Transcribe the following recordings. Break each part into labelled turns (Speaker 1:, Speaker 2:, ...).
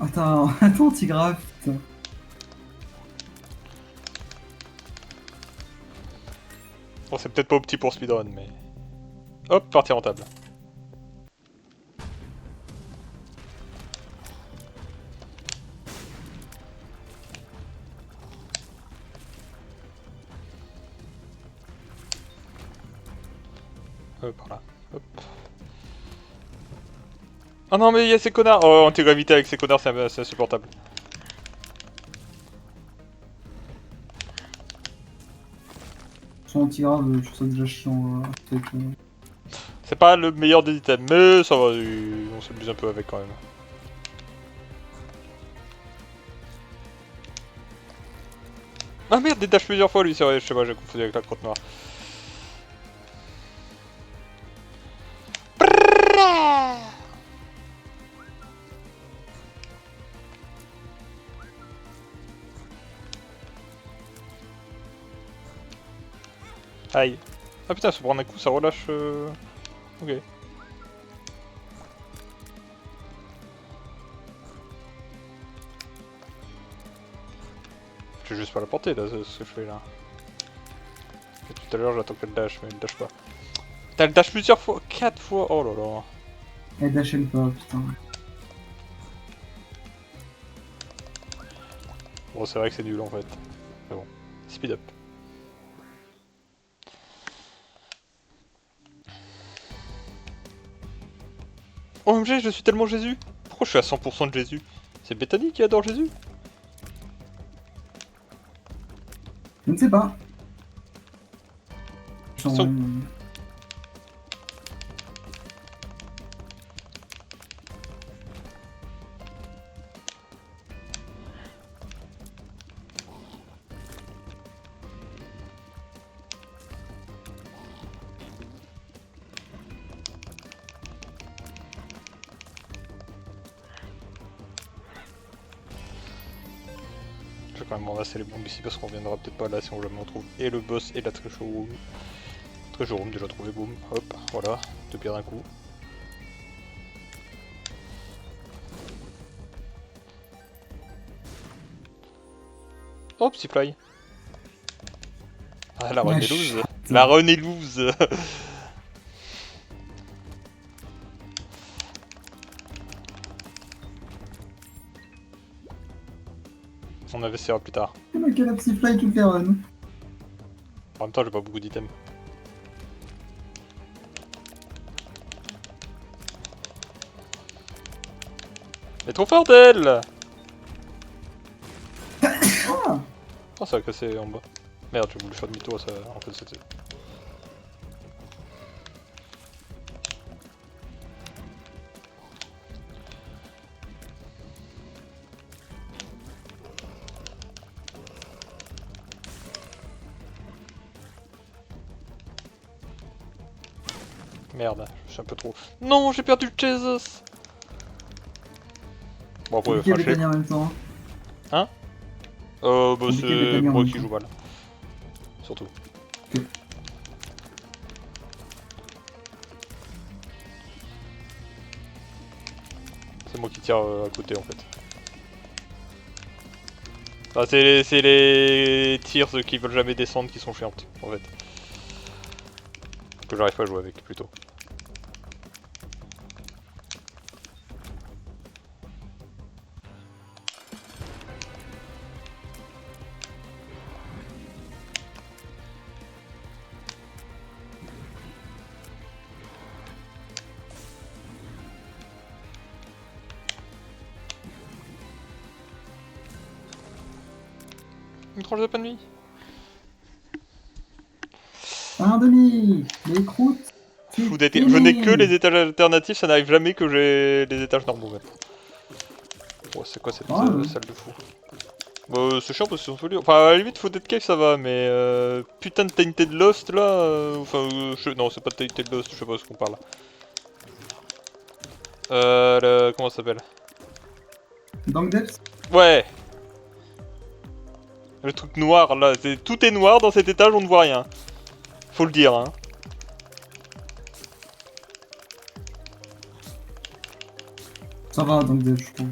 Speaker 1: Attends, attends, Tigraf, putain.
Speaker 2: Bon, c'est peut-être pas au petit pour speedrun, mais... Hop, partie rentable. Par là. Hop. Oh non, mais il y a ces connards. Oh, anti-gravité avec ces connards, c'est insupportable.
Speaker 1: Sans Tigraf, je trouve ça déjà chiant.
Speaker 2: C'est pas le meilleur des items, mais ça va, on s'amuse un peu avec quand même. Ah merde, détache plusieurs fois lui, c'est vrai, je sais pas, j'ai confondu avec la crotte noire. Aïe. Ah putain, se prendre un coup, ça relâche... Ok. Je vais juste pas la porter là, ce que je fais là. Et tout à l'heure j'attends qu'elle dash, mais elle dash pas. Putain, elle dash plusieurs fois, 4 fois, oh là là.
Speaker 1: Elle d'HL pas, putain.
Speaker 2: Bon, c'est vrai que c'est nul en fait. Mais bon, speed up. OMG, je suis tellement Jésus. Pourquoi je suis à 100% de Jésus? C'est Bethany qui adore Jésus?
Speaker 1: Je ne sais pas.
Speaker 2: So- Je vais quand même ramasser les bombes ici parce qu'on viendra peut-être pas là si on jamais retrouve et le boss et la treasure room. Treasure room déjà trouvé, boum, hop, voilà, deux pierres d'un coup. Oh, petit fly. Ah, la run est loose. La run est loose. On investira plus tard.
Speaker 1: Le mec a la petit fly tout fait run.
Speaker 2: En même temps, j'ai pas beaucoup d'items. Elle est trop forte, elle!
Speaker 1: Ah,
Speaker 2: Oh, ça a cassé en bas. Merde, j'ai voulu faire demi-tour, ça... en fait, c'était... Merde, je suis un peu trop... Non, j'ai perdu le Jesus! Bon, après,
Speaker 1: qui
Speaker 2: enfin,
Speaker 1: avait gagné en même temps.
Speaker 2: Hein? Bah
Speaker 1: Qui avait
Speaker 2: c'est
Speaker 1: gagné en
Speaker 2: moi
Speaker 1: même
Speaker 2: qui
Speaker 1: temps.
Speaker 2: joue mal. Surtout.
Speaker 1: Ok.
Speaker 2: C'est moi qui tire à côté en fait. Enfin, c'est les tirs qui veulent jamais descendre qui sont chiantes en fait. Que j'arrive pas à jouer avec plutôt. Une tranche de pain de mie.
Speaker 1: Un demi. Les croûtes. C'est
Speaker 2: Je n'ai que
Speaker 1: fini.
Speaker 2: les étages alternatifs, ça n'arrive jamais que j'ai les étages normaux maintenant. Oh, c'est quoi cette
Speaker 1: Ah, ouais.
Speaker 2: salle de fou? Bah, c'est chiant parce qu'ils sont tous liés. Enfin, à la limite, Flooded Cave ça va, mais putain de Tainted Lost là. Enfin, non, c'est pas Tainted Lost, je sais pas ce qu'on parle. Comment ça s'appelle?
Speaker 1: Dans Depths.
Speaker 2: Ouais! Le truc noir là, tout est noir dans cet étage, on ne voit rien. Faut le dire, hein.
Speaker 1: Ça va, dans Depths, je trouve.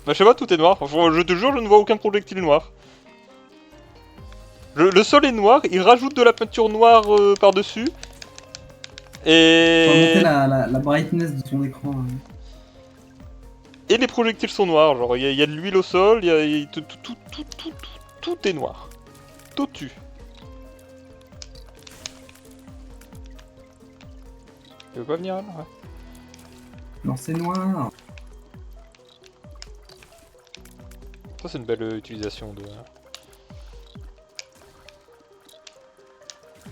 Speaker 2: Bah je sais pas, tout est noir. Franchement, je te jure, je ne vois aucun projectile noir. Le sol est noir, il rajoute de la peinture noire par-dessus.
Speaker 1: On va monter
Speaker 2: Et...
Speaker 1: la brightness de son écran.
Speaker 2: Et les projectiles sont noirs, genre il y a de l'huile au sol, tout est noir. Tout tue. Tu veux pas venir là? Ouais.
Speaker 1: Non, c'est noir.
Speaker 2: Ça c'est une belle utilisation de...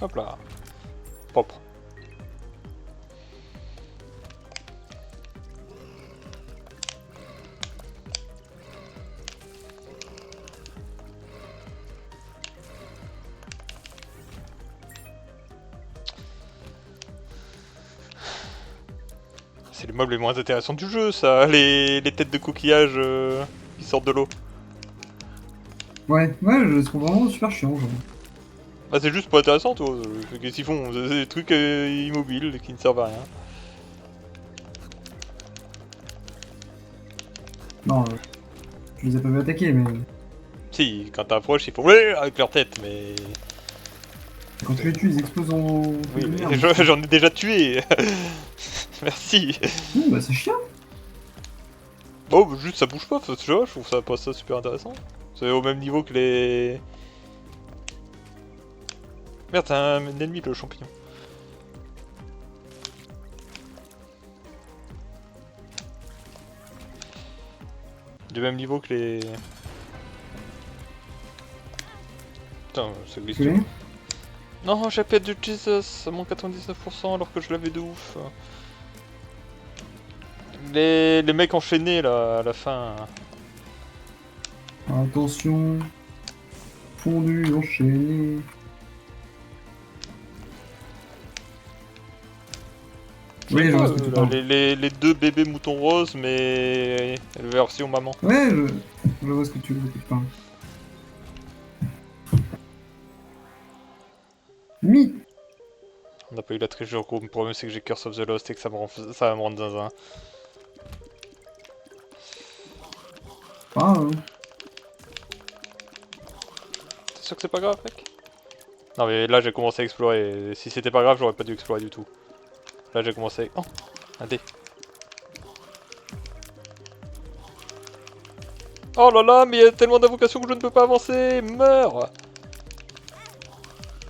Speaker 2: Hop là. Propre. C'est les meubles les moins intéressants du jeu, ça, les têtes de coquillages qui sortent de l'eau.
Speaker 1: Ouais, je les trouve vraiment super chiants. Genre.
Speaker 2: Bah c'est juste pas intéressant, toi. Qu'est-ce qu'ils font? C'est des trucs immobiles qui ne servent à rien.
Speaker 1: Non, je les ai pas vu attaquer, mais
Speaker 2: Si, quand t'approches, ils font ouais avec leur tête, mais...
Speaker 1: quand tu les tues, ils explosent en.
Speaker 2: Oui,
Speaker 1: lumière.
Speaker 2: mais j'en ai déjà tué. Merci.
Speaker 1: Bah c'est chiant.
Speaker 2: Bon, bah, juste ça bouge pas, je trouve ça pas ça super intéressant. C'est au même niveau que les... Merde, t'as un ennemi le champignon. Du même niveau que les... Putain, ça glisse.
Speaker 1: Tu l'as?
Speaker 2: Non, j'ai pas de Jesus à mon 99% alors que je l'avais de ouf. Les mecs enchaînés là, à la fin.
Speaker 1: Attention. Fondu, enchaîné. Oui, je vois ce que tu parles.
Speaker 2: Les deux bébés moutons roses, mais version maman.
Speaker 1: Ouais, je vois ce que tu parles. Mi.
Speaker 2: On n'a pas eu la treasure gros, le problème c'est que j'ai Curse of the Lost et que ça va me rendre zinzin.
Speaker 1: Ah,
Speaker 2: T'es sûr que c'est pas grave, mec? Non mais là j'ai commencé à explorer, et si c'était pas grave j'aurais pas dû explorer du tout. Là j'ai commencé... Oh, un dé. Oh là là, mais il y a tellement d'invocations que je ne peux pas avancer. Meurs.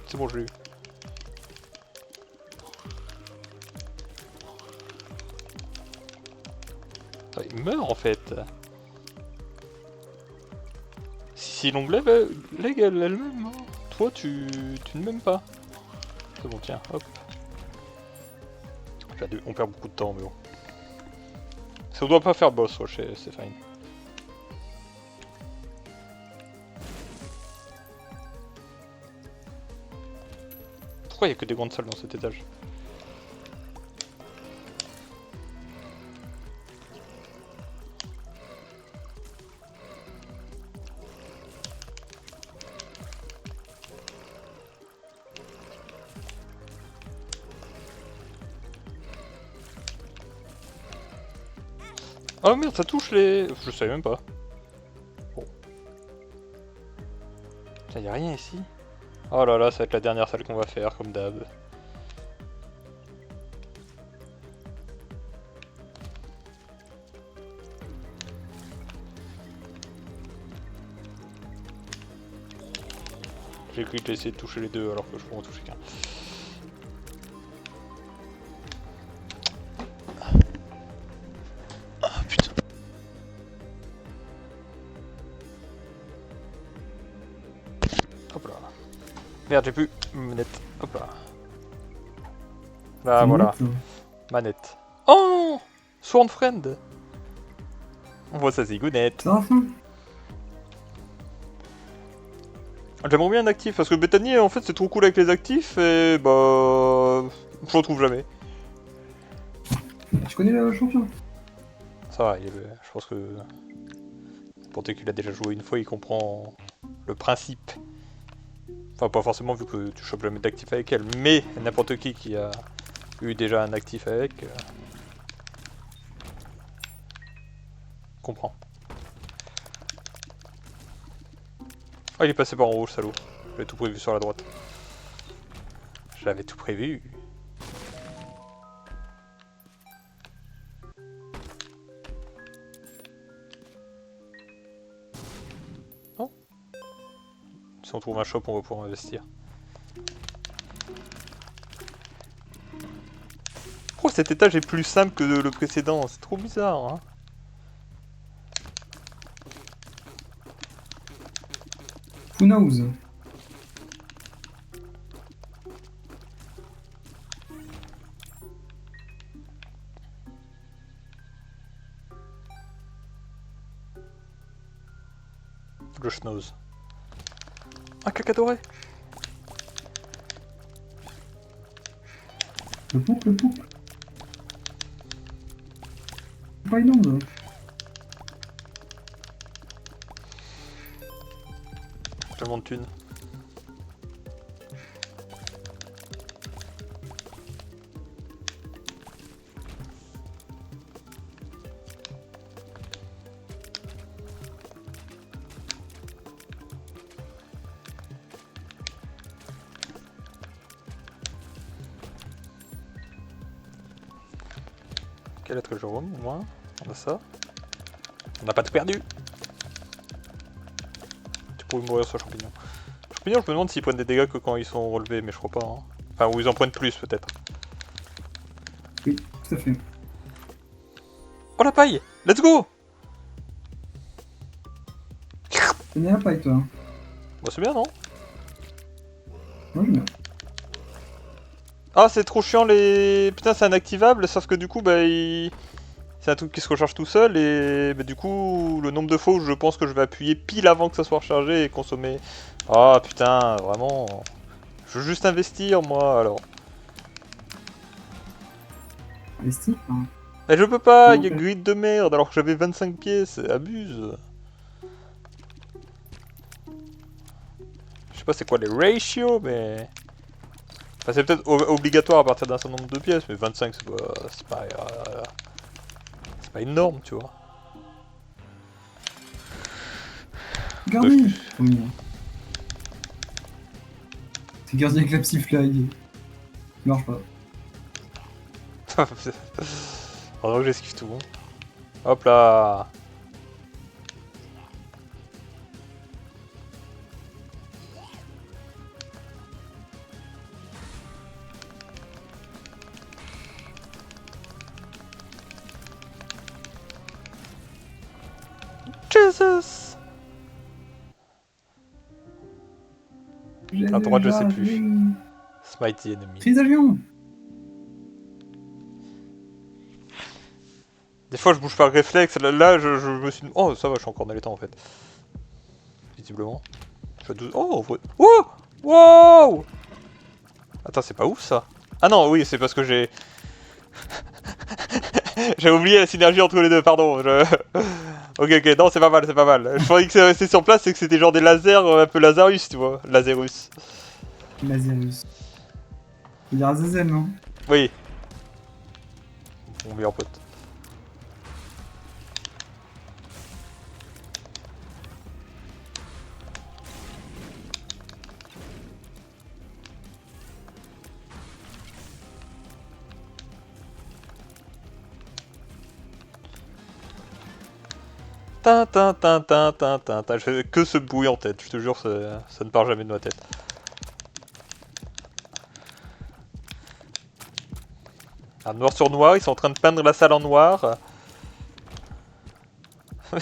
Speaker 2: C'est bon, je l'ai eu. Ah, il meurt en fait. Si l'onglet leg elle-même, hein. Toi tu ne m'aimes pas. C'est bon, tiens, hop. On perd beaucoup de temps, mais bon. Si on doit pas faire boss, ouais, c'est fine. Pourquoi il y a que des grandes salles dans cet étage? Oh merde, ça touche les... Je savais même pas. Bon. Putain, y'a rien ici. Oh là là, ça va être la dernière salle qu'on va faire, comme d'hab. J'ai cru que j'ai essayé de toucher les deux alors que je peux en toucher qu'un. Ah putain. Hop là. Merde, j'ai plus manette. Hop là. Là, voilà. Manette. Oh, Sworn Friend. On voit sa zigounette.
Speaker 1: Ça va, fin.
Speaker 2: J'aimerais bien un actif, parce que Bethany, en fait, c'est trop cool avec les actifs, et bah... Je le trouve jamais.
Speaker 1: Je connais le champion.
Speaker 2: Ça va, je pense que... Pour qu'il a déjà joué une fois, il comprend le principe. Enfin, pas forcément vu que tu chopes jamais d'actif avec elle, mais n'importe qui a eu déjà un actif avec... comprend. Ah, il est passé par en haut, le salaud. J'avais tout prévu sur la droite. J'avais tout prévu. Non. Si on trouve un shop, on va pouvoir investir. Oh, cet étage est plus simple que le précédent. C'est trop bizarre, hein.
Speaker 1: Who knows?
Speaker 2: Le schnoz. Un caca doré.
Speaker 1: Le poup, le poup. Pas énorme.
Speaker 2: Tellement de thunes. Quel est le Jérôme, au moins? On a ça. On n'a pas tout perdu. Tu pourrais mourir sur champignon. Champignon, je me demande s'ils prennent des dégâts que quand ils sont relevés, mais je crois pas. Hein. Enfin, ou ils en prennent plus, peut-être.
Speaker 1: Oui, tout à fait.
Speaker 2: Oh la paille! Let's go!
Speaker 1: T'as bien la paille, toi.
Speaker 2: Bah c'est bien, non?
Speaker 1: Moi, je meurs.
Speaker 2: Ah, c'est trop chiant les... Putain, c'est inactivable, sauf que du coup, bah, c'est un truc qui se recharge tout seul, et bah, du coup, le nombre de fois où je pense que je vais appuyer pile avant que ça soit rechargé et consommer... Ah, putain, vraiment... Je veux juste investir, moi, alors.
Speaker 1: Investi, hein.
Speaker 2: Mais je peux pas, il y a
Speaker 1: Ok.
Speaker 2: grid de merde, alors que j'avais 25 pièces, abuse. Je sais pas c'est quoi les ratios, mais... Enfin, c'est peut-être obligatoire à partir d'un certain nombre de pièces, mais 25 c'est pas énorme, tu vois.
Speaker 1: Gardien. Trop mignon. C'est gardien avec la psy-fly. Il marche pas.
Speaker 2: Heureusement que j'esquive tout. Hein. Hop là. Jesus. La droite, je sais plus. Smite the enemy.
Speaker 1: Crise d'avion.
Speaker 2: Des fois, je bouge par réflexe. Là, je me suis... Oh, ça va, je suis encore dans les temps, en fait. Visiblement. Je suis à 12... Oh, oh. Wow. Attends, c'est pas ouf, ça. Ah non, oui, c'est parce que j'ai... J'ai oublié la synergie entre les deux, pardon. Ok, ok, non, c'est pas mal, c'est pas mal. Je croyais que c'est resté sur place et que c'était genre des lasers un peu Lazarus, tu vois. Lazarus.
Speaker 1: Lazarus. Il y a Azazel, non?
Speaker 2: Oui. Mon meilleur pote. J'ai que ce bruit en tête, je te jure, ça ne part jamais de ma tête. Ah, noir sur noir, ils sont en train de peindre la salle en noir.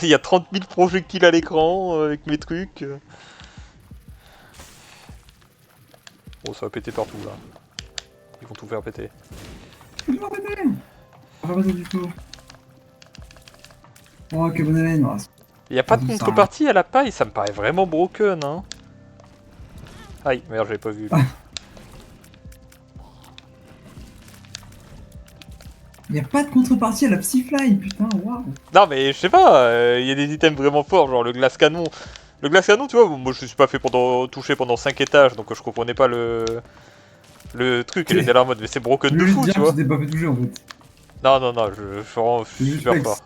Speaker 2: Il y a 30 000 projectiles à l'écran avec mes trucs. Oh, ça va péter partout là. Ils vont tout faire péter.
Speaker 1: Je vais péter. On va pas du tout. Oh, que bonne haleine, race.
Speaker 2: Il n'y a pas de
Speaker 1: Tout ça,
Speaker 2: contrepartie à la paille, ça me paraît vraiment broken, hein. Aïe, merde, j'avais pas vu.
Speaker 1: Il y a pas de contrepartie à la psy-fly, putain, waouh.
Speaker 2: Non, mais je sais pas, il y a des items vraiment forts, genre le glace canon. Le glace canon, tu vois, moi je suis pas fait toucher pendant 5 étages, donc je comprenais pas le truc, il était là en mode, mais c'est broken de fou, tu vois.
Speaker 1: Tu t'es pas fait toucher en fait.
Speaker 2: Non, non, non, je suis
Speaker 1: juste
Speaker 2: super
Speaker 1: flex.
Speaker 2: fort.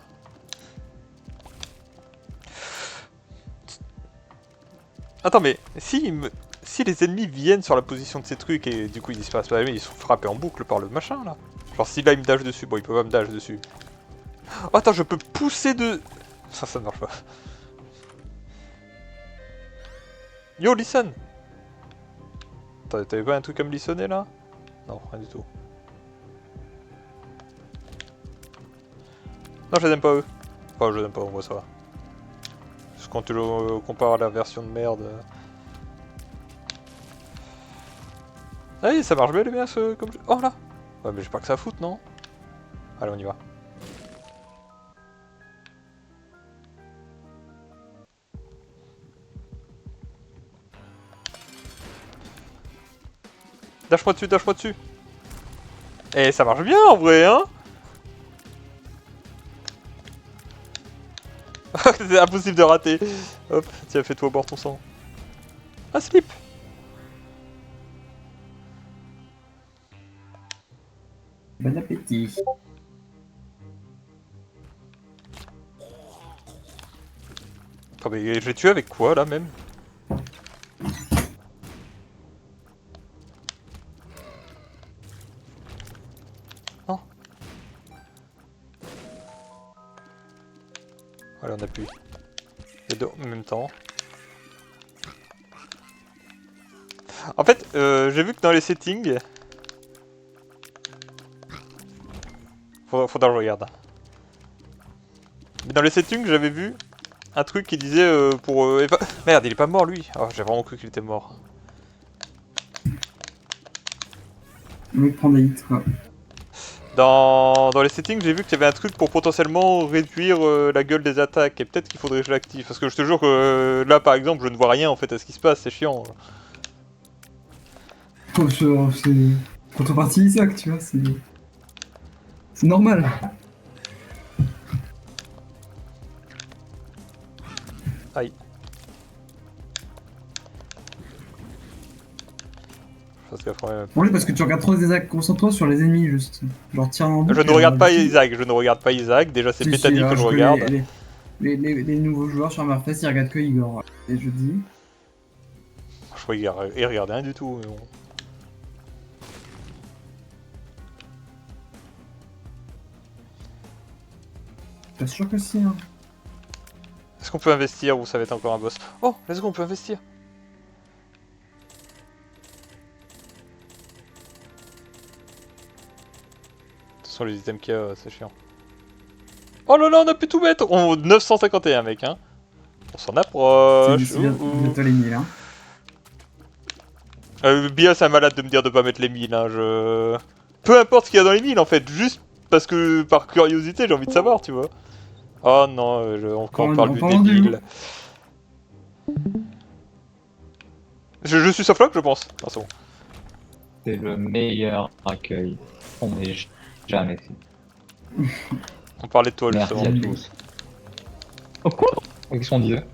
Speaker 2: Attends, mais si les ennemis viennent sur la position de ces trucs et du coup ils disparaissent pas, ils sont frappés en boucle par le machin là. Genre si là il me dash dessus, bon il peut pas me dash dessus. Oh, attends, je peux pousser de... Ça ne marche pas. Yo, listen. T'avais pas un truc à me lissonner là? Non, rien du tout. Non, je les aime pas eux. Enfin, je les aime pas, on voit ça. Parce que quand tu le compares à la version de merde... Allez, ça marche bel et bien ce... Comme... Oh là. Ouais, mais j'ai pas que ça à foutre, non? Allez, on y va. Dash-moi dessus, dash-moi dessus. Et ça marche bien en vrai, hein. C'est impossible de rater. Hop, tiens, fais-toi boire ton sang. Ah, slip.
Speaker 1: Bon appétit.
Speaker 2: Attends, mais je l'ai tué avec quoi là même? Non. Allez, on appuie. Les deux en même temps. En fait, j'ai vu que dans les settings... Faudra que je regarde. Mais dans les settings, j'avais vu un truc qui disait pour... Merde, il est pas mort lui. Oh, j'ai vraiment cru qu'il était mort.
Speaker 1: Le mec prend des hits quoi.
Speaker 2: Dans les settings, j'ai vu qu'il y avait un truc pour potentiellement réduire la gueule des attaques. Et peut-être qu'il faudrait que je l'active. Parce que je te jure que là, par exemple, je ne vois rien en fait à ce qui se passe. C'est chiant.
Speaker 1: Oh, c'est contrepartie Isaac, tu vois, c'est normal.
Speaker 2: Aïe. Parce qu'après,
Speaker 1: Oui, parce que tu regardes trop Isaac, concentre-toi sur les ennemis juste. Genre tire en boucle.
Speaker 2: je ne regarde pas Isaac, je ne regarde pas Isaac. Déjà, c'est Pétani que je regarde.
Speaker 1: Les nouveaux joueurs sur Marfest, ils regardent que Igor. Et je dis.
Speaker 2: Je regarde, il regarde rien du tout. Mais bon.
Speaker 1: Pas sûr que si, hein.
Speaker 2: Est-ce qu'on peut investir ou ça va être encore un boss? Oh, let's go, on peut investir. Ce sont les items qu'il y a, c'est chiant. Oh là là, on a pu tout mettre! On 951 mec, hein. On s'en approche.
Speaker 1: C'est bientôt les 1000, hein.
Speaker 2: Bia, c'est un malade de me dire de pas mettre les 1000, hein. Peu importe ce qu'il y a dans les 1000 en fait, juste parce que par curiosité j'ai envie de savoir, tu vois. Oh non, quand on parle du débile. Je suis Soflock, je pense. Ah, c'est bon.
Speaker 3: C'est le meilleur accueil qu'on ait jamais fait.
Speaker 2: On parlait de toi
Speaker 3: Merci
Speaker 2: justement.
Speaker 3: à tous. Oh quoi? Qu'est-ce qu'on disait?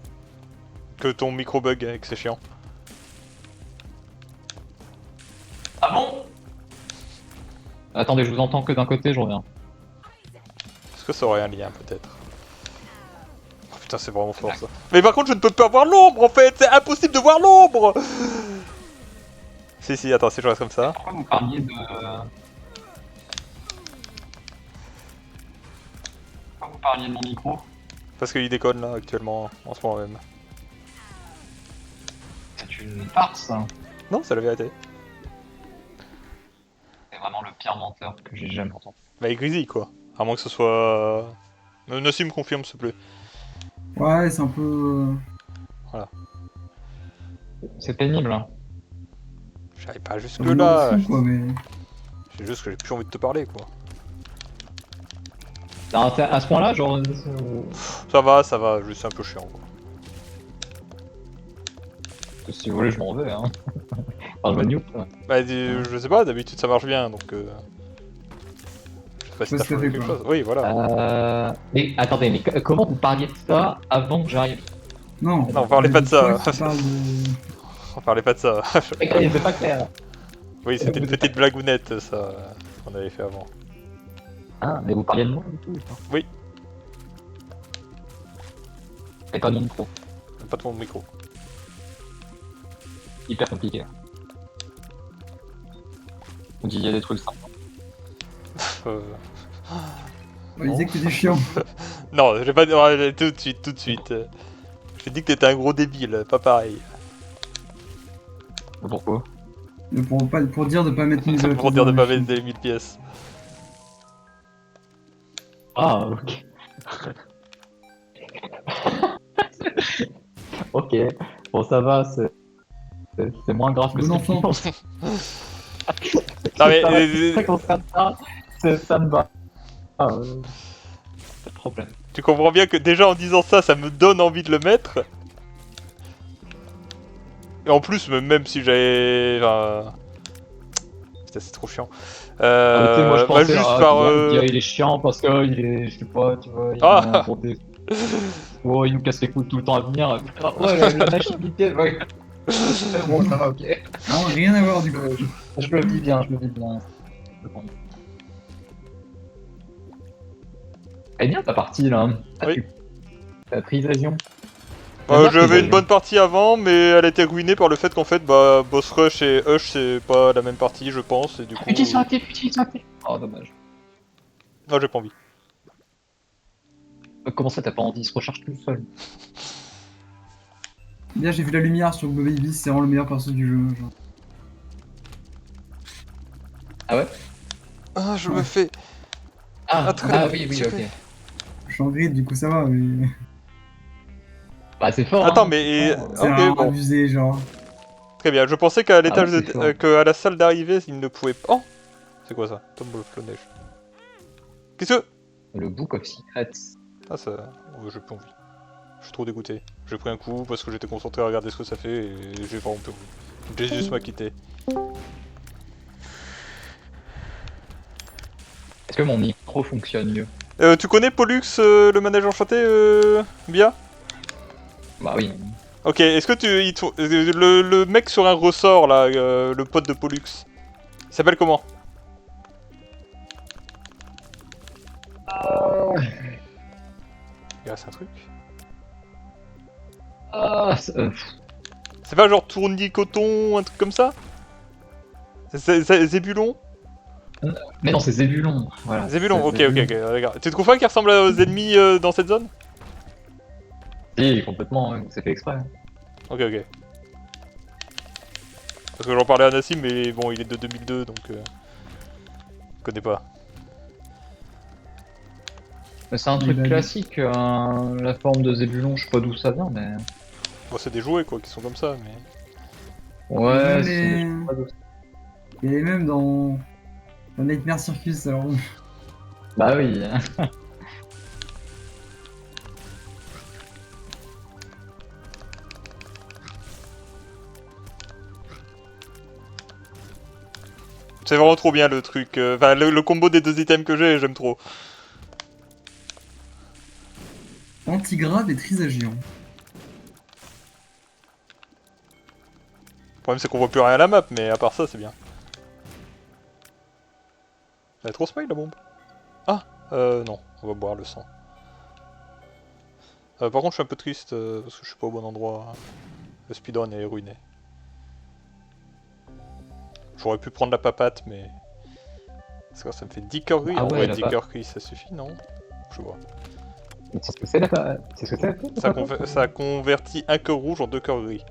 Speaker 2: Que ton micro bug et que c'est chiant.
Speaker 3: Ah bon? Attendez, je vous entends que d'un côté, je reviens.
Speaker 2: Est-ce que ça aurait un lien peut-être? Oh putain, c'est vraiment fort ça. Mais par contre, je ne peux pas voir l'ombre en fait! C'est impossible de voir l'ombre! Si, attends, si je reste comme ça.
Speaker 3: Pourquoi vous parliez de... Pourquoi vous parliez de mon micro?
Speaker 2: Parce qu'il déconne là actuellement, en ce moment même.
Speaker 3: C'est une farce.
Speaker 2: Non, c'est la vérité.
Speaker 3: C'est vraiment le pire menteur que j'ai jamais entendu.
Speaker 2: Bah, il grésille quoi. À moins que ce soit. Nossi me confirme s'il te plaît.
Speaker 1: Ouais, c'est un peu.
Speaker 3: C'est pénible, hein.
Speaker 2: J'arrive pas jusque
Speaker 1: Fou,
Speaker 2: là.
Speaker 1: quoi, mais.
Speaker 2: C'est juste que j'ai plus envie de te parler quoi.
Speaker 3: Non, à ce point-là, genre...
Speaker 2: Ça va, juste un peu chiant quoi.
Speaker 3: Si vous voulez, je m'en vais, hein. Enfin, je me nuke, quoi.
Speaker 2: Bah, je sais pas, d'habitude ça marche bien donc. Je sais pas si
Speaker 1: Ouais,
Speaker 2: t'as
Speaker 1: ça
Speaker 2: changé
Speaker 1: fait
Speaker 2: quelque
Speaker 1: quoi.
Speaker 2: chose. Oui, voilà.
Speaker 3: Mais attendez, mais comment vous parliez de ça avant que j'arrive?
Speaker 1: Non,
Speaker 2: Non, on parlait pas de ça.
Speaker 1: Toi, tu parles de.
Speaker 2: On parlait pas de ça.
Speaker 3: C'est pas clair.
Speaker 2: Oui, c'était une petite blagounette ça qu'on avait fait avant.
Speaker 3: Ah, mais vous parliez de moi du tout, ou pas?
Speaker 2: Oui.
Speaker 3: Et pas de mon micro.
Speaker 2: Pas de mon micro.
Speaker 3: hyper compliqué. On dit il y a des trucs simples.
Speaker 2: Euh,
Speaker 1: On disait que t'étais chiant.
Speaker 2: Non, je vais pas dire tout de suite, tout de suite. J'ai dit que t'étais un gros débile, pas pareil.
Speaker 3: Pourquoi?
Speaker 1: Mais pour dire de pas mettre une nouvelle
Speaker 2: Pour
Speaker 1: pièce
Speaker 2: dire de
Speaker 1: dans
Speaker 2: pas
Speaker 1: la
Speaker 2: mettre
Speaker 1: machine.
Speaker 2: des 1000 pièces.
Speaker 3: Ah, ok. Ok. Bon, ça va, c'est moins grave que
Speaker 1: Bon
Speaker 3: ce
Speaker 1: enfant.
Speaker 3: que tu penses.
Speaker 2: Non mais...
Speaker 3: C'est ça qu'on se rate ça, ça me va. Ah, pas de problème.
Speaker 2: Tu comprends bien que déjà en disant ça, ça me donne envie de le mettre. Et en plus, même si j'avais... Enfin... Putain, c'est trop chiant.
Speaker 3: Ah, mais tu sais, moi je
Speaker 2: bah,
Speaker 3: pensais,
Speaker 2: juste
Speaker 3: ah,
Speaker 2: par...
Speaker 3: tu vois, le gars, il est chiant parce que il est, je sais pas, tu vois, il
Speaker 2: Ah.
Speaker 3: vient pour des... Oh, il nous casse les couilles tout le temps à venir. Ah, ouais, la machine, ouais. Bon, ça va, ok.
Speaker 1: Non, rien à voir du coup.
Speaker 3: Je le vis bien, je le vis bien. Elle est bien ta partie là.
Speaker 2: Oui.
Speaker 3: La Trisasion.
Speaker 2: J'avais une bonne partie avant, mais elle a été ruinée par le fait qu'en fait, bah, Boss Rush et Hush, c'est pas la même partie, je pense, et du coup...
Speaker 3: Utilisation active, utilisation active. Oh, dommage.
Speaker 2: Non, j'ai pas envie.
Speaker 3: Comment ça, t'as pas envie? Il se recharge tout seul.
Speaker 1: Bien, j'ai vu la lumière sur Baby, c'est vraiment le meilleur perso du jeu. Genre.
Speaker 3: Ah ouais?
Speaker 2: Ah, je
Speaker 1: Ouais.
Speaker 2: me fais...
Speaker 3: Ah,
Speaker 2: très
Speaker 3: ah
Speaker 2: bien,
Speaker 3: oui, oui,
Speaker 2: c'est
Speaker 3: ok.
Speaker 2: fait.
Speaker 1: Je suis en grid, du coup ça va, mais.
Speaker 3: Bah, c'est fort.
Speaker 2: Attends,
Speaker 3: hein,
Speaker 2: mais...
Speaker 3: fort.
Speaker 1: C'est
Speaker 2: Ok,
Speaker 1: vraiment
Speaker 2: bon.
Speaker 1: abusé, genre.
Speaker 2: Très bien, je pensais qu'à l'étage
Speaker 3: ouais, c'est fort.
Speaker 2: qu'à la salle d'arrivée, il ne pouvait pas... Oh. C'est quoi ça? Tombe le neige. Qu'est-ce que...
Speaker 3: Le Book of Secrets.
Speaker 2: Ah, ça... Oh, j'ai plus envie. Je suis trop dégoûté. J'ai pris un coup parce que j'étais concentré à regarder ce que ça fait et j'ai vraiment plus envie. Jesus m'a quitté.
Speaker 3: Est-ce que mon micro fonctionne mieux?
Speaker 2: Tu connais Pollux, le manège enchanté, Bia?
Speaker 3: Bah oui.
Speaker 2: Ok, est-ce que le mec sur un ressort, là, le pote de Pollux, il s'appelle comment? Il reste un truc.
Speaker 3: Ah,
Speaker 2: C'est pas genre tournicoton, un truc comme ça? Zébulon?
Speaker 3: Mais non, c'est Zébulon. Voilà.
Speaker 2: Zébulon, ok,
Speaker 3: C'est
Speaker 2: ok, ok, regarde. Tu trouves pas qu'il ressemble aux ennemis dans cette zone?
Speaker 3: Si, complètement, ouais, c'est fait exprès.
Speaker 2: Ok, ok. Parce que j'en parlais à Nassim, mais bon, il est de 2002, donc... Je connais pas.
Speaker 3: Mais c'est un
Speaker 1: Il
Speaker 3: truc
Speaker 1: va bien.
Speaker 3: classique, la forme de Zébulon, je sais pas d'où ça vient, mais...
Speaker 2: Bon, c'est des jouets, quoi, qui sont comme ça, mais...
Speaker 3: Ouais,
Speaker 1: Mais-
Speaker 3: c'est... je sais pas d'où ça-
Speaker 1: Il est même dans Nightmare Circus, alors.
Speaker 3: Bah oui.
Speaker 2: C'est vraiment trop bien, le truc. Enfin, le combo des deux items que j'ai, j'aime trop.
Speaker 1: Antigrave et Trisagion.
Speaker 2: Le problème, c'est qu'on voit plus rien à la map, mais à part ça, c'est bien. Elle est trop smile, la bombe. Ah, non, on va boire le sang. Par contre, je suis un peu triste, parce que je suis pas au bon endroit. Le speedrun est ruiné. J'aurais pu prendre la papate, mais... C'est quoi, ça me fait 10 cœurs gris?
Speaker 3: Ah
Speaker 2: En
Speaker 3: ouais,
Speaker 2: vrai,
Speaker 3: la
Speaker 2: 10 cœurs gris, ça suffit, non? Je vois.
Speaker 3: C'est ce que c'est, la... C'est ce que c'est,
Speaker 2: Ça convertit un cœur rouge en 2 cœurs gris.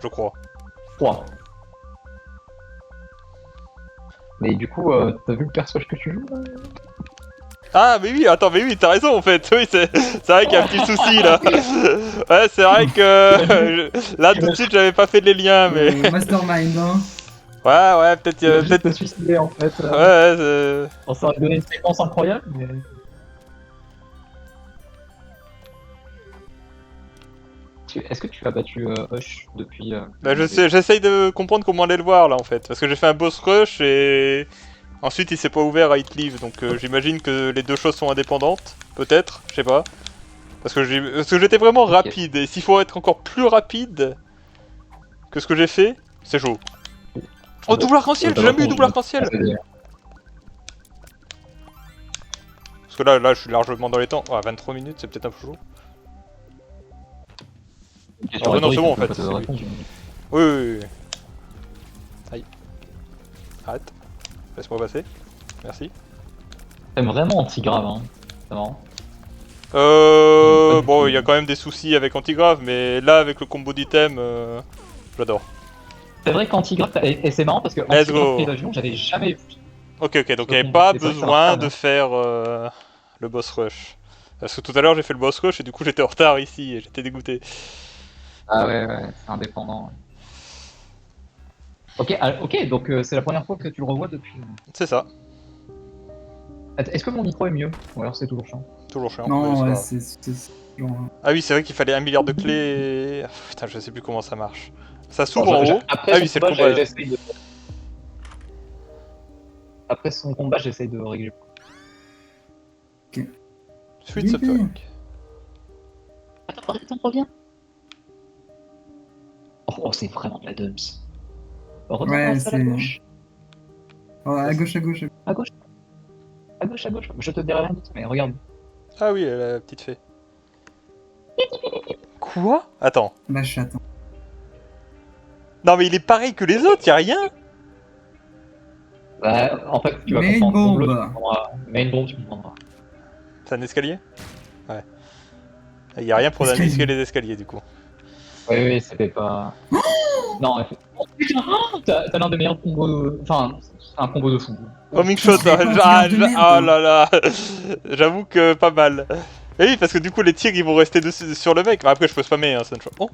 Speaker 2: Je crois.
Speaker 3: 3. Mais du coup, t'as vu le personnage que tu joues là?
Speaker 2: Ah, mais oui, attends, mais oui, t'as raison en fait. Oui, c'est vrai qu'il y a un petit souci là. Ouais, c'est vrai que là tout de suite j'avais pas fait les liens, mais.
Speaker 1: Mastermind, hein.
Speaker 2: Ouais, peut-être.
Speaker 3: Il a juste
Speaker 2: Peut-être.
Speaker 3: te suicider en fait.
Speaker 2: Ouais,
Speaker 3: Ça aurait donné une séquence incroyable, mais... Est-ce que tu as battu Hush depuis...
Speaker 2: bah, j'essaye de comprendre comment aller le voir là en fait. Parce que j'ai fait un boss rush et. Ensuite il s'est pas ouvert à Hit Leave, donc j'imagine que les deux choses sont indépendantes. Peut-être, je sais pas. Parce que j'étais vraiment
Speaker 3: Ok.
Speaker 2: rapide, et s'il faut être encore plus rapide que ce que j'ai fait, c'est chaud. Oh, double arc-en-ciel, j'ai jamais eu double arc-en-ciel. Parce que là je suis largement dans les temps. Ah, 23 minutes, c'est peut-être un peu chaud.
Speaker 3: question
Speaker 2: Ah bah non, c'est
Speaker 3: rhétorique,
Speaker 2: bon, en
Speaker 3: on peut
Speaker 2: fait,
Speaker 3: pas te
Speaker 2: c'est lui.
Speaker 3: répondre.
Speaker 2: Oui, oui, oui. Aïe. Arrête. Laisse-moi passer. Merci.
Speaker 3: T'aimes vraiment anti-grave, hein. C'est marrant. Pas du
Speaker 2: Bon,
Speaker 3: tout.
Speaker 2: il y a quand même des soucis avec Antigrave, mais là, avec le combo d'item, j'adore.
Speaker 3: C'est vrai qu'anti-grave, et c'est marrant parce que
Speaker 2: Let's
Speaker 3: anti-grave
Speaker 2: go.
Speaker 3: prévasion, j'avais jamais vu.
Speaker 2: Ok, ok, donc il
Speaker 3: Le
Speaker 2: n'y avait
Speaker 3: combo.
Speaker 2: pas
Speaker 3: Et c'est vrai que ça
Speaker 2: besoin
Speaker 3: marche
Speaker 2: de
Speaker 3: bien.
Speaker 2: faire le boss rush. Parce que tout à l'heure, j'ai fait le boss rush et du coup, j'étais en retard ici et j'étais dégoûté.
Speaker 3: Ah ouais, c'est indépendant. Ouais. Ok, ok, donc c'est la première fois que tu le revois depuis.
Speaker 2: C'est ça,
Speaker 3: Est-ce que mon micro est mieux? Ou alors c'est toujours chiant?
Speaker 2: toujours chiant, mais
Speaker 1: Non,
Speaker 2: c'est pas
Speaker 1: ouais,
Speaker 2: grave.
Speaker 1: c'est genre.
Speaker 2: Ah oui, c'est vrai qu'il fallait 1 milliard de clés. Ah, putain, je sais plus comment ça marche. Ça
Speaker 3: Bon,
Speaker 2: s'ouvre en haut.
Speaker 3: après
Speaker 2: Ah
Speaker 3: son
Speaker 2: oui, c'est le
Speaker 3: combat,
Speaker 2: combat.
Speaker 3: j'essaye de. Après son combat, j'essaye de régler.
Speaker 2: Sweet
Speaker 1: Youpi.
Speaker 2: Suffolk.
Speaker 3: Attends, reviens. Oh, c'est vraiment de la dumps. Reviens
Speaker 1: Ouais,
Speaker 3: à la
Speaker 1: c'est.
Speaker 3: gauche.
Speaker 1: Ouais, à gauche, à gauche.
Speaker 3: À gauche. À gauche, à gauche. Je te dirai rien d'autre, mais regarde.
Speaker 2: Ah oui, la petite fée. Quoi? Attends.
Speaker 1: La chatte.
Speaker 2: Non, mais il est pareil que les autres, y'a rien.
Speaker 3: Bah, en fait, tu vas
Speaker 1: Main
Speaker 3: comprendre. Bombe, tu
Speaker 1: bomb.
Speaker 3: comprendras. Main bomb, tu comprendras.
Speaker 2: C'est un escalier? Ouais. Y'a rien pour
Speaker 1: Escalier.
Speaker 2: indiquer les escaliers, du coup.
Speaker 3: Oui, c'était pas. Non, oh, putain, t'as l'un des meilleurs combos. Enfin, un combo de fou.
Speaker 2: Homing shot,
Speaker 1: c'est pas un tir de merde,
Speaker 2: ah
Speaker 1: hein.
Speaker 2: là là. J'avoue que pas mal. Et oui, parce que du coup, les tirs ils vont rester dessus, sur le mec. Bah, après, je peux spammer, hein, Sunshot. Oh!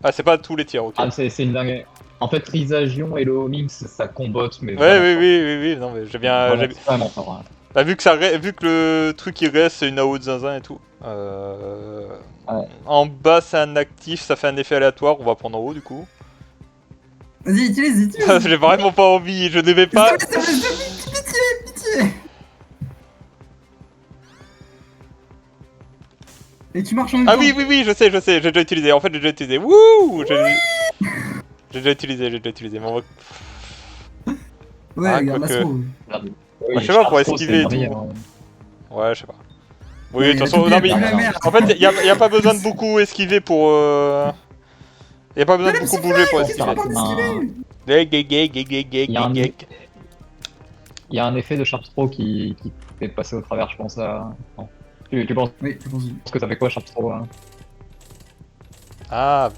Speaker 2: Ah, c'est pas tous les tirs, ok.
Speaker 3: Ah, c'est une dingue. En fait, Risagion et le homing, ça combote, mais.
Speaker 2: Ouais,
Speaker 3: vraiment
Speaker 2: oui, non, mais j'ai bien.
Speaker 3: fort. Vraiment fort. Hein.
Speaker 2: Bah, vu que le truc il reste, c'est une AO de zinzin et tout.
Speaker 3: Ouais.
Speaker 2: En bas, c'est un actif, ça fait un effet aléatoire. On va prendre en haut, du coup.
Speaker 1: Vas-y, utilise.
Speaker 2: J'ai vraiment pas envie, je devais pas.
Speaker 1: S'il te plaît, pitié. Et tu marches en même
Speaker 2: Ah
Speaker 1: temps.
Speaker 2: oui, je sais, j'ai déjà utilisé. En fait, j'ai déjà utilisé. Wouh! J'ai déjà utilisé. Mais on va...
Speaker 1: Ouais,
Speaker 2: Ah,
Speaker 1: regarde,
Speaker 2: quoique-
Speaker 1: l'astro.
Speaker 3: Oui,
Speaker 2: je sais pas, pour
Speaker 3: Charles Stroh,
Speaker 2: esquiver
Speaker 3: c'est
Speaker 2: et
Speaker 3: une
Speaker 2: tout.
Speaker 3: merveille,
Speaker 2: Ouais, je sais pas. Oui,
Speaker 1: Ouais,
Speaker 2: de toute
Speaker 1: il a
Speaker 2: façon,
Speaker 1: tout
Speaker 2: non,
Speaker 1: bien,
Speaker 2: mais...
Speaker 1: il a la merde.
Speaker 2: En fait, y a pas besoin de beaucoup esquiver pour... Y a pas besoin de beaucoup bouger pour
Speaker 1: Qu'est-ce que tu
Speaker 2: esquiver.
Speaker 1: parles d'esquiver?
Speaker 3: Il y a un effet de Sharpstrow qui fait passer au travers, je pense à. Non. Tu penses
Speaker 1: Oui, je pense.
Speaker 3: que ça fait quoi Sharpstrow hein
Speaker 2: Ah...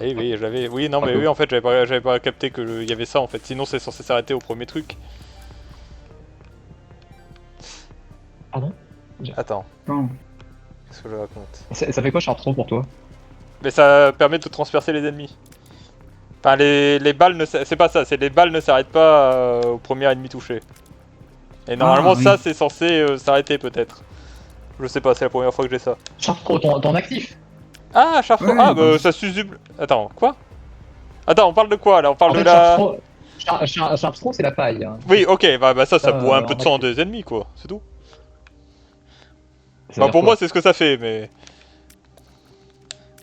Speaker 2: Oui, j'avais... Oui, non, mais oui, en fait, j'avais pas capté qu'il y avait ça, en fait. Sinon, c'est censé s'arrêter au premier truc.
Speaker 3: Pardon
Speaker 2: Attends,
Speaker 1: Attends.
Speaker 2: qu'est-ce que je raconte?
Speaker 3: Ça fait quoi Sharpstrow pour toi
Speaker 2: Mais ça permet de transpercer les ennemis. Enfin, les balles ne... C'est pas ça, c'est les balles ne s'arrêtent pas au premier ennemi touché. Et normalement,
Speaker 1: oui.
Speaker 2: ça, c'est censé s'arrêter, peut-être. Je sais pas, c'est la première fois que j'ai ça.
Speaker 3: Sharpstrow, ton actif
Speaker 2: Ah, Sharpstrow.
Speaker 1: Ouais,
Speaker 2: Ah,
Speaker 1: bah.
Speaker 2: bah, ça s'usuble. Attends, quoi? Attends, on parle de quoi, là? On parle
Speaker 3: En
Speaker 2: de
Speaker 3: fait,
Speaker 2: la...
Speaker 3: Sharpstrow, c'est la paille. Hein.
Speaker 2: Oui, ok, bah ça boit un peu
Speaker 3: en
Speaker 2: de sang
Speaker 3: actif.
Speaker 2: des ennemis, quoi. C'est tout. Bah,
Speaker 3: C'est-à-dire
Speaker 2: pour
Speaker 3: quoi
Speaker 2: moi, c'est ce que ça fait, mais...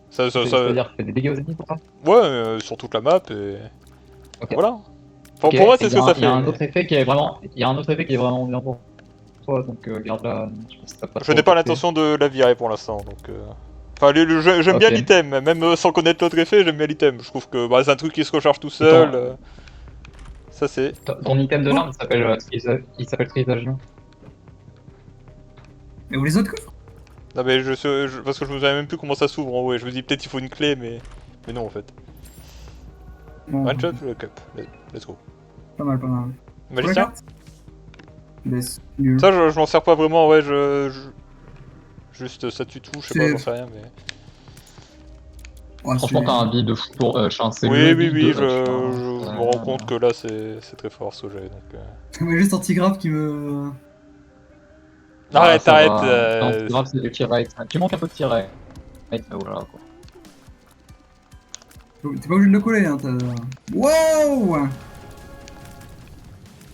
Speaker 2: Ça...
Speaker 3: C'est-à-dire que ça fait des dégâts aux ennemis pour ça
Speaker 2: Ouais, sur toute la map, et...
Speaker 3: Ok.
Speaker 2: Voilà.
Speaker 3: Ok,
Speaker 2: Pour moi,
Speaker 3: et
Speaker 2: c'est ce que ça
Speaker 3: Il y a
Speaker 2: fait.
Speaker 3: un autre effet qui est vraiment, il y a un autre effet qui est vraiment bien pour toi, donc garde la. Je pense que t'as pas
Speaker 2: Je
Speaker 3: trop
Speaker 2: n'ai pas
Speaker 3: capté.
Speaker 2: l'intention de la virer pour l'instant, donc... Enfin, j'aime bien
Speaker 3: Ok.
Speaker 2: l'item, même sans connaître l'autre effet, j'aime bien l'item. Je trouve que bah, c'est un truc qui se recharge tout seul. Ça, c'est...
Speaker 3: Ton item de l'arme, il s'appelle Trisagion.
Speaker 1: Et où les autres coffres?
Speaker 2: Non mais parce que je me souviens même plus comment ça s'ouvre en haut et je me dis peut-être il faut une clé mais non en fait.
Speaker 1: Bon,
Speaker 2: One shot le cup. Let's go.
Speaker 1: Pas mal. Pour la
Speaker 2: Magicien.
Speaker 1: carte Laisse. Nul.
Speaker 2: Ça je m'en sers pas vraiment ouais juste ça tue tout, je sais pas,
Speaker 1: C'est-
Speaker 2: j'en sais rien mais...
Speaker 1: Oh,
Speaker 3: Franchement,
Speaker 1: c'est-
Speaker 3: t'as un build de fou pour. C'est
Speaker 2: Oui
Speaker 3: le
Speaker 2: oui
Speaker 3: build
Speaker 2: oui
Speaker 3: de-
Speaker 2: je me rends compte que là c'est très fort ce que j'ai donc...
Speaker 1: Mais juste anti-grave qui me.
Speaker 2: Arrête,
Speaker 3: ça
Speaker 2: arrête
Speaker 3: va. Non, c'est grave, c'est le tir rate. Tu manques un peu de tir rate. Oh là là, quoi.
Speaker 1: T'es pas obligé de le coller, hein. Wow!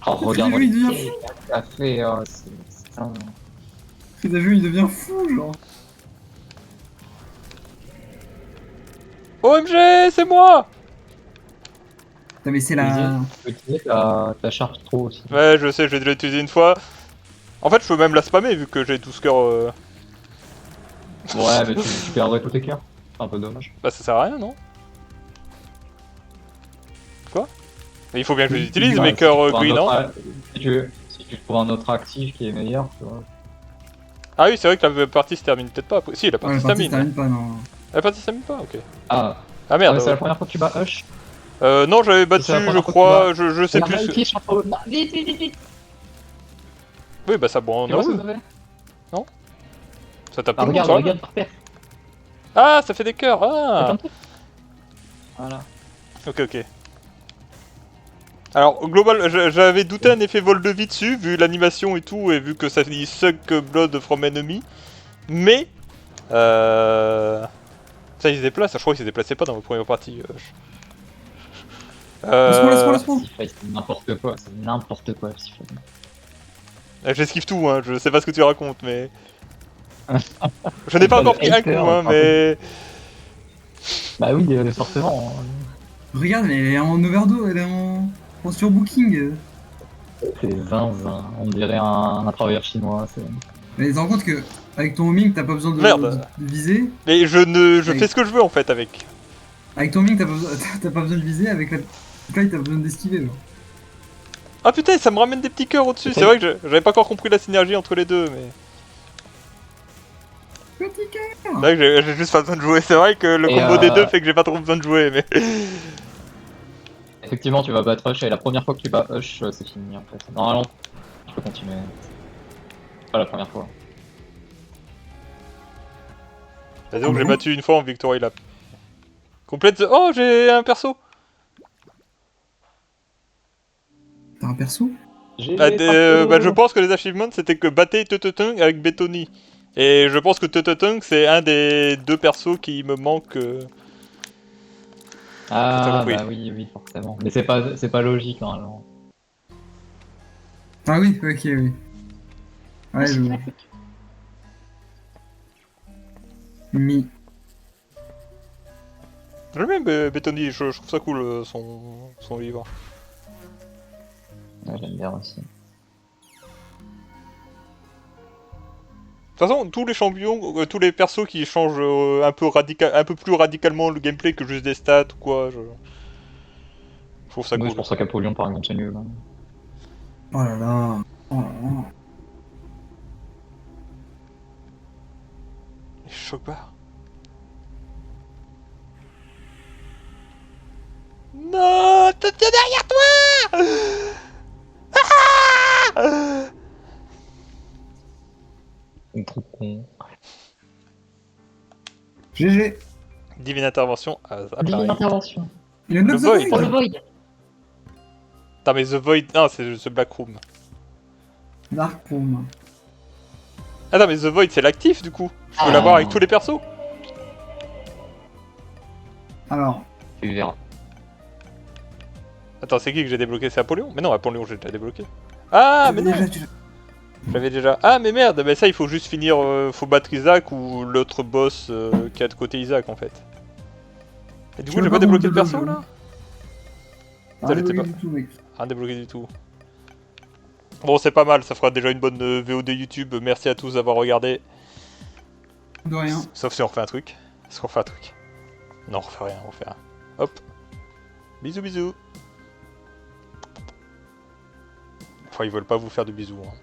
Speaker 3: Oh, regarde-moi
Speaker 1: lui, il
Speaker 3: le
Speaker 1: devient
Speaker 3: tir qu'il a fait. C'est un-
Speaker 1: Le jeu, il devient fou, genre.
Speaker 2: OMG, c'est moi!
Speaker 1: Putain, mais c'est la.
Speaker 3: Tu peux utiliser ta Sharpstrow aussi.
Speaker 2: Ouais je sais, je vais déjà l'utiliser une fois. En fait je peux même la spammer vu que j'ai 12 cœurs...
Speaker 3: Ouais, mais tu perdrais tous tes cœurs. C'est un peu dommage.
Speaker 2: Bah ça sert à rien, non? Quoi? Mais il faut bien que je les utilise, mes
Speaker 3: si
Speaker 2: cœurs
Speaker 3: tu trouves un
Speaker 2: green,
Speaker 3: autre
Speaker 2: hein?
Speaker 3: si tu trouves un autre actif qui est meilleur, tu vois.
Speaker 2: Ah oui, c'est vrai que la partie se termine peut-être pas après. Si, la
Speaker 1: Ouais,
Speaker 2: partie
Speaker 1: la
Speaker 2: se
Speaker 1: partie se
Speaker 2: termine.
Speaker 1: termine pas, non.
Speaker 2: La partie se termine pas, ok.
Speaker 3: Ah,
Speaker 2: Ah merde.
Speaker 3: c'est la première fois que tu bats Hush.
Speaker 2: Non, j'avais battu,
Speaker 3: C'est la
Speaker 2: je
Speaker 3: première fois que
Speaker 2: crois,
Speaker 3: tu
Speaker 2: je sais
Speaker 3: Regarde,
Speaker 2: plus.
Speaker 3: Malekith, champion. Non, vite, vite, vite, vite.
Speaker 2: Oui, bah ça bon,
Speaker 3: Tu vois ce que
Speaker 2: non.
Speaker 3: ça fait?
Speaker 2: Ça tape
Speaker 3: Ah,
Speaker 2: tout le monde
Speaker 3: regarde,
Speaker 2: sur la
Speaker 3: regarde par terre.
Speaker 2: Ah, ça fait des cœurs,
Speaker 3: T'as plein
Speaker 2: ah.
Speaker 3: de trucs. Voilà.
Speaker 2: Ok, ok. Alors, global, j'avais douté un effet vol de vie dessus, vu l'animation et tout, et vu que ça dit suck blood from enemy. Mais, ça, il se déplace, je crois qu'il se déplaçait pas dans la première partie.
Speaker 1: Laisse-moi.
Speaker 3: Psyphase, c'est n'importe quoi, c'est n'importe quoi, Psyphase.
Speaker 2: J'esquive tout, hein, je sais pas ce que tu racontes, mais... Je n'ai pas encore pris un coup, hein, mais...
Speaker 3: Bah oui, forcément.
Speaker 1: Regarde, elle est en overdose, elle est en surbooking.
Speaker 3: C'est zinzin, on dirait un travailleur chinois.
Speaker 1: Mais tu te rends compte que avec ton homing, t'as pas besoin
Speaker 2: Merde.
Speaker 1: de viser.
Speaker 2: Mais je
Speaker 1: Oui.
Speaker 2: fais ce que je veux, en fait, avec.
Speaker 1: Avec ton homing, t'as pas besoin de viser. Avec la taille, t'as besoin d'esquiver. Genre.
Speaker 2: Ah putain, ça me ramène des petits cœurs au-dessus, c'est vrai que j'avais pas encore compris la synergie entre les deux, mais...
Speaker 1: Petit cœur.
Speaker 2: C'est vrai que j'ai juste pas besoin de jouer, c'est vrai que le
Speaker 3: Et
Speaker 2: combo des deux fait que j'ai pas trop besoin de jouer, mais...
Speaker 3: Effectivement, tu vas battre Hush et la première fois que tu bats Hush, c'est fini en fait. Normalement, tu peux continuer. Pas la première fois.
Speaker 2: C'est donc j'ai battu une fois en victory lap. Complète... Oh, j'ai un perso.
Speaker 1: T'as un perso?
Speaker 2: Bah, je pense que les achievements c'était que battez Tututung avec Betoni. Et je pense que Tututung c'est un des deux persos qui me manque. T'as
Speaker 3: Ah
Speaker 2: compris.
Speaker 3: bah oui, oui, forcément. Mais c'est pas logique normalement.
Speaker 1: Ah oui, ok, oui. Ouais, je vois. Mi.
Speaker 2: J'aime bien Betoni, je trouve ça cool son livre.
Speaker 3: Ouais, j'aime bien aussi.
Speaker 2: De toute façon, tous les champions, tous les persos qui changent un peu plus radicalement le gameplay que juste des stats ou quoi, je trouve ça
Speaker 3: Oui,
Speaker 2: cool.
Speaker 3: c'est pour ça qu'Apollyon par exemple c'est nul. Hein.
Speaker 1: Oh là là. Oh là là.
Speaker 2: Les chocs-barres. Non, te tiens derrière toi. Ah.
Speaker 3: C'est trop con.
Speaker 1: GG.
Speaker 2: Divine intervention à
Speaker 3: Divine
Speaker 2: Paris.
Speaker 3: intervention.
Speaker 1: Il a 9
Speaker 2: Le Void.
Speaker 3: Oh le Void.
Speaker 2: Attends, mais The Void, non, c'est The Black Room.
Speaker 1: Dark Room.
Speaker 2: Attends, mais The Void, c'est l'actif du coup. Je peux
Speaker 3: Ah.
Speaker 2: l'avoir avec tous les persos.
Speaker 1: Alors,
Speaker 3: Tu verras.
Speaker 2: Attends, c'est qui que j'ai débloqué? C'est Apollyon? Mais non, Apollyon, j'ai déjà débloqué. Ah, mais non! J'avais déjà. Ah, mais merde, mais ça, il faut juste finir. Faut battre Isaac ou l'autre boss qui a de côté Isaac en fait. Et du coup, j'ai pas débloqué le perso là?
Speaker 1: Ah,
Speaker 2: Ça l'était
Speaker 1: oui,
Speaker 2: pas.
Speaker 1: du tout, mec.
Speaker 2: Rien débloqué du tout. Bon, c'est pas mal, ça fera déjà une bonne VOD YouTube. Merci à tous d'avoir regardé.
Speaker 1: De rien.
Speaker 2: Sauf si on refait un truc. Est-ce qu'on refait un truc? Non, on refait rien, on refait rien. Hop. Bisous, bisous. Enfin, ils veulent pas vous faire de bisous. Hein.